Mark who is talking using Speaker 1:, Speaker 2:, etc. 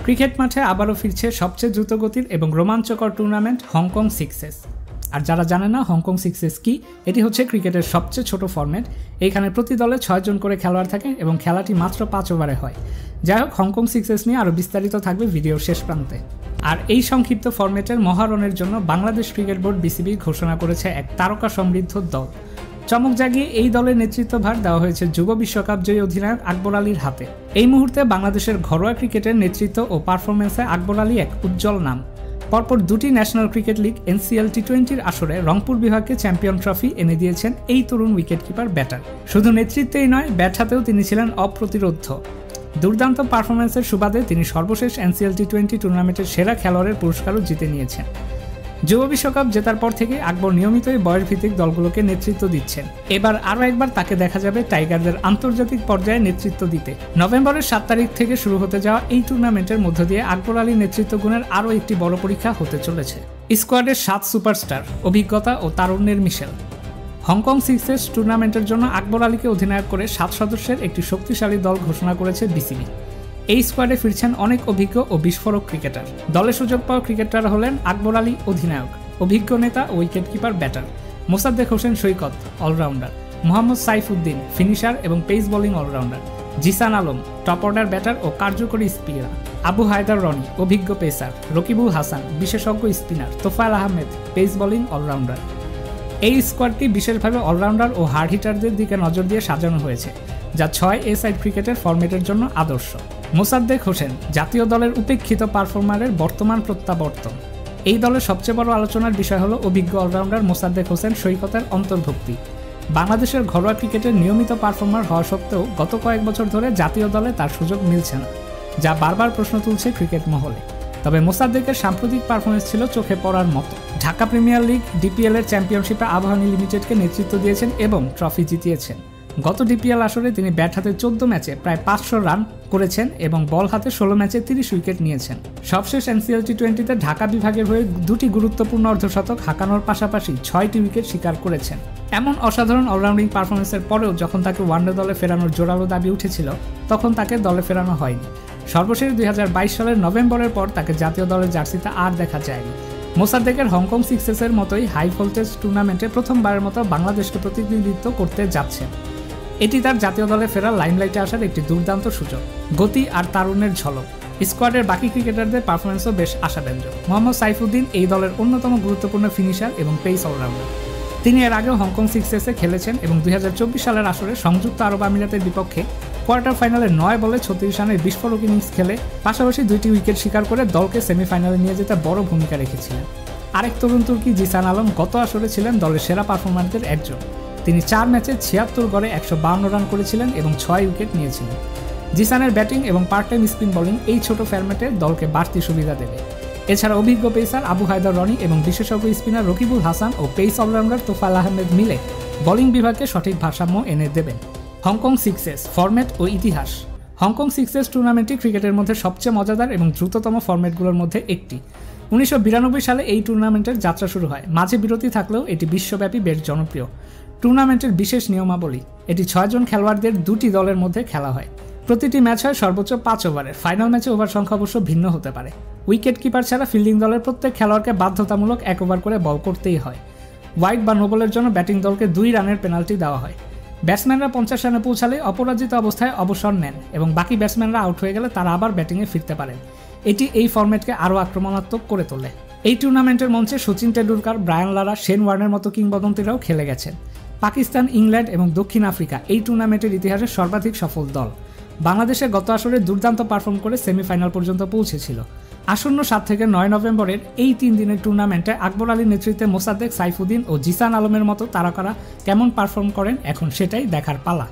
Speaker 1: Cricket মাঠে আবারও ফিরছে সবচেয়ে দ্রুতগতির এবং রোমাঞ্চকর টুর্নামেন্ট হংকং সিক্সেস। আর যারা জানে না হংকং সিক্সেস কি, এটি হচ্ছে ক্রিকেটের সবচেয়ে ছোট ফরম্যাট। এইখানে প্রতি দলে 6 জন করে খেলোয়াড় থাকে এবং খেলাটি মাত্র 5 ওভারে হয়। যাই হোক, হংকং সিক্সেস নিয়ে আরও বিস্তারিত থাকবে ভিডিওর শেষ প্রান্তে। আর এই সংক্ষিপ্ত ফরম্যাটের মহারণের জন্য বাংলাদেশ ক্রিকেট বোর্ড বিসিবি ঘোষণা করেছে এক তারকা সমৃদ্ধ দল। চমক জাগিয়ে এই দলের নেতৃত্বভার দেওয়া হয়েছে যুব বিশ্বকাপ জয়ী অধিনায়ক আকবর আলীর হাতে। এই মুহূর্তে বাংলাদেশের ঘরোয়া ক্রিকেটের নেতৃত্ব ও পারফরমেন্সে আকবর আলী এক উজ্জ্বল নাম। পরপর দুটি ন্যাশনাল ক্রিকেট লিগ এনসিএল টি20-র আসরে রংপুর বিভাগকে চ্যাম্পিয়ন ট্রফি এনে দিয়েছেন এই তরুণ উইকেটকিপার ব্যাটার। শুধু নেতৃত্বেই নয়, ব্যাট হাতেও তিনি ছিলেন অপ্রতিরোধ্য। দুর্দান্ত পারফরমেন্সের সুবাদে তিনি সর্বশেষ এনসিএল টি20 টুর্নামেন্টের সেরা খেলোয়াড়ের পুরস্কারও জিতে নিয়েছেন। যুব বিশ্বকাপ জেতার পর থেকে আকবর নিয়মিতই বয়সভিত্তিক দলগুলোকে নেতৃত্ব দিচ্ছেন। এবার আরও একবার তাকে দেখা যাবে টাইগারদের আন্তর্জাতিক পর্যায়ে নেতৃত্ব দিতে। নভেম্বরের 7 তারিখ থেকে শুরু হতে যাওয়া এই টুর্নামেন্টের মধ্য দিয়ে আকবর আলীর নেতৃত্ব গুণের আরও একটি বড় পরীক্ষা হতে চলেছে। স্কোয়াডের 7 সুপারস্টার, অভিজ্ঞতা ও তারুণ্যের মিশেল। হংকং সিক্সেস টুর্নামেন্টের জন্য আকবর আলীকে অধিনায়ক করে 7 সদস্যের একটি শক্তিশালী দল ঘোষণা করেছে বিসিবি। এই স্কোয়াডে ফিরছেন অনেক অভিজ্ঞ ও বিস্ফোরক ক্রিকেটার। দলে সুযোগ পাওয়া ক্রিকেটাররা হলেন আকবর আলী অধিনায়ক, অভিজ্ঞ নেতা ও wicketkeeper batter, Mosaddek Hossain Saikat allrounder, Mohammad Saifuddin finisher এবং pace bowling allrounder, Zishan Alam top order batter ও কার্যকরী স্পিনার, আবু হায়দার রনি অভিজ্ঞ পেসার, রকিবুল হাসান বিশেষজ্ঞ spinner, Tofail Ahmed pace bowling allrounder. এই স্কোয়াডটি বিশেষভাবে অলরাউন্ডার ও হার্ড হিটারদের দিকে নজর দিয়ে সাজানো হয়েছে, যা 6 সাইড ক্রিকেটের ফরম্যাটের জন্য আদর্শ। মোসাদ্দেক হোসেন জাতীয় দলের উপেক্ষিত পারফর্মারের বর্তমান প্রত্যাবর্তন। এই দলের সবচেয়ে বড় আলোচনার বিষয় হলো অভিজ্ঞ অলরাউন্ডার মোসাদ্দেক হোসেন সৈকতের অন্তর্ভুক্তি। বাংলাদেশের ঘরোয়া ক্রিকেটের নিয়মিত পারফর্মার হওয়া সত্ত্বেও গত কয়েক বছর ধরে জাতীয় দলে তার সুযোগ মিলছে না, যা বারবার প্রশ্ন তুলছে ক্রিকেট মহলে। তবে মোসাদ্দেকের সাম্প্রতিক পারফরমেন্স ছিল চোখে পড়ার মতো। ঢাকা প্রিমিয়ার লিগ, ডিপিএল এর চ্যাম্পিয়নশিপে আবাহনী লিমিটেডকে নেতৃত্ব দিয়েছেন এবং ট্রফি জিতিয়েছেন। গত ডিপিএল আসরে তিনি ব্যাট হাতে 14 ম্যাচে প্রায় 500 রান করেছেন এবং বল হাতে 16 ম্যাচে 30 উইকেট নিয়েছেন। সবশেষ এনসিএল টি20-তে ঢাকা বিভাগের হয়ে 2টি গুরুত্বপূর্ণ অর্ধশতক হাঁকানোর পাশাপাশি 6টি উইকেট শিকার করেছেন। এমন অসাধারণ অলরাউন্ডিং পারফরমেন্সের পরেও যখন তাকে ওয়ানডে দলে ফেরানোর জোরালো দাবি উঠেছিল, তখন তাকে দলে ফেরানো হয়নি। সর্বশেষ 2022 সালের নভেম্বরের পর তাকে জাতীয় দলের জার্সিতে আর দেখা যায়নি। মোসাদ্দেকের হংকং সিক্সেসের মতোই হাই ভোল্টেজ টুর্নামেন্টে প্রথমবারের মতো বাংলাদেশকে প্রতিনিধিত্ব করতে যাচ্ছেন। এটি তার জাতীয় দলে ফেরার লাইমলাইটে আসার একটি দুর্দান্ত সুযোগ। গতি আর তারুণ্যের ঝলক। স্কোয়াডের বাকি ক্রিকেটারদের পারফরমেন্সও বেশ আশাব্যঞ্জক। মোহাম্মদ সাইফুদ্দিন এই দলের অন্যতম গুরুত্বপূর্ণ ফিনিশার এবং পেস অলরাউন্ডার। তিনি এর আগেও হংকং সিক্সেসে খেলেছেন এবং 2024 সালের আসরে সংযুক্ত আরব আমিরাতের বিপক্ষে কোয়ার্টার ফাইনালে 9 বলে 36 রানের বিস্ফোরক ইনিংস খেলে পাশাপাশি 2টি উইকেট শিকার করে দলকে সেমিফাইনালে নিয়ে যেতে বড় ভূমিকা রেখেছিলেন। আরেক তরুণ তুর্কি জিসান আলম গত আসরে ছিলেন দলের সেরা পারফরমারদের একজন। তিনি 4 ম্যাচে 76 গড়ে 152 রান করেছিলেন এবং 6 উইকেট নিয়েছিলেন। জিসানের ব্যাটিং এবং পার্ট টাইম স্পিন বোলিং এই ছোট ফরম্যাটে দলকে বাড়তি সুবিধা দেবে। এছাড়া অভিজ্ঞ পেসার আবু হায়দার রনি এবং বিশেষজ্ঞ স্পিনার রকিবুল হাসান ও পেস অলরাউন্ডার তোফায়েল আহমেদ মিলে বোলিং বিভাগকে সঠিক ভারসাম্য এনে দেবেন। হংকং সিক্সেস ফরম্যাট ও ইতিহাস। হংকং সিক্সেস টুর্নামেন্টটি ক্রিকেটের মধ্যে সবচেয়ে মজাদার এবং দ্রুততম ফরম্যাটগুলোর মধ্যে একটি। 1992 সালে এই টুর্নামেন্টের যাত্রা শুরু হয়। মাঝে বিরতি থাকলেও এটি বিশ্বব্যাপী বেশ জনপ্রিয়। টুর্নামেন্টের বিশেষ নিয়মাবলী: এটি 6 জন খেলোয়াড়দের 2টি দলের মধ্যে খেলা হয়। প্রতিটি ম্যাচ হয় সর্বোচ্চ 5 ওভারের। ফাইনাল ম্যাচে ওভার সংখ্যা অবশ্য ভিন্ন হতে পারে। উইকেট কিপার ছাড়া ফিল্ডিং দলের প্রত্যেক খেলোয়াড়কে বাধ্যতামূলক 1 ওভার করে বল করতেই হয়। ওয়াইড বা নোবলের জন্য ব্যাটিং দলকে 2 রানের পেনাল্টি দেওয়া হয়। ব্যাটসম্যানরা 50 রানে পৌঁছালে অপরাজিত অবস্থায় অবসর নেন এবং বাকি ব্যাটসম্যানরা আউট হয়ে গেলে তারা আবার ব্যাটিংয়ে ফিরতে পারেন। এটি এই ফরম্যাটকে আরও আক্রমণাত্মক করে তোলে। এই টুর্নামেন্টের মঞ্চে Sachin Tendulkar, Brian Lara, Shane ওয়ার্নের মতো কিংবদন্তিরাও খেলে গেছেন। পাকিস্তান, ইংল্যান্ড এবং দক্ষিণ আফ্রিকা এই টুর্নামেন্টের ইতিহাসে সর্বাধিক সফল দল। বাংলাদেশে গত আসরে দুর্দান্ত পারফর্ম করে সেমিফাইনাল পর্যন্ত পৌঁছেছিল। আসন্ন 7 থেকে 9 নভেম্বরের এই 3 দিনের টুর্নামেন্টে আকবর আলীর নেতৃত্বে মোসাদ্দেক, সাইফুদ্দিন ও জিসান আলমের মতো তারকারা কেমন পারফর্ম করেন, এখন সেটাই দেখার পালা।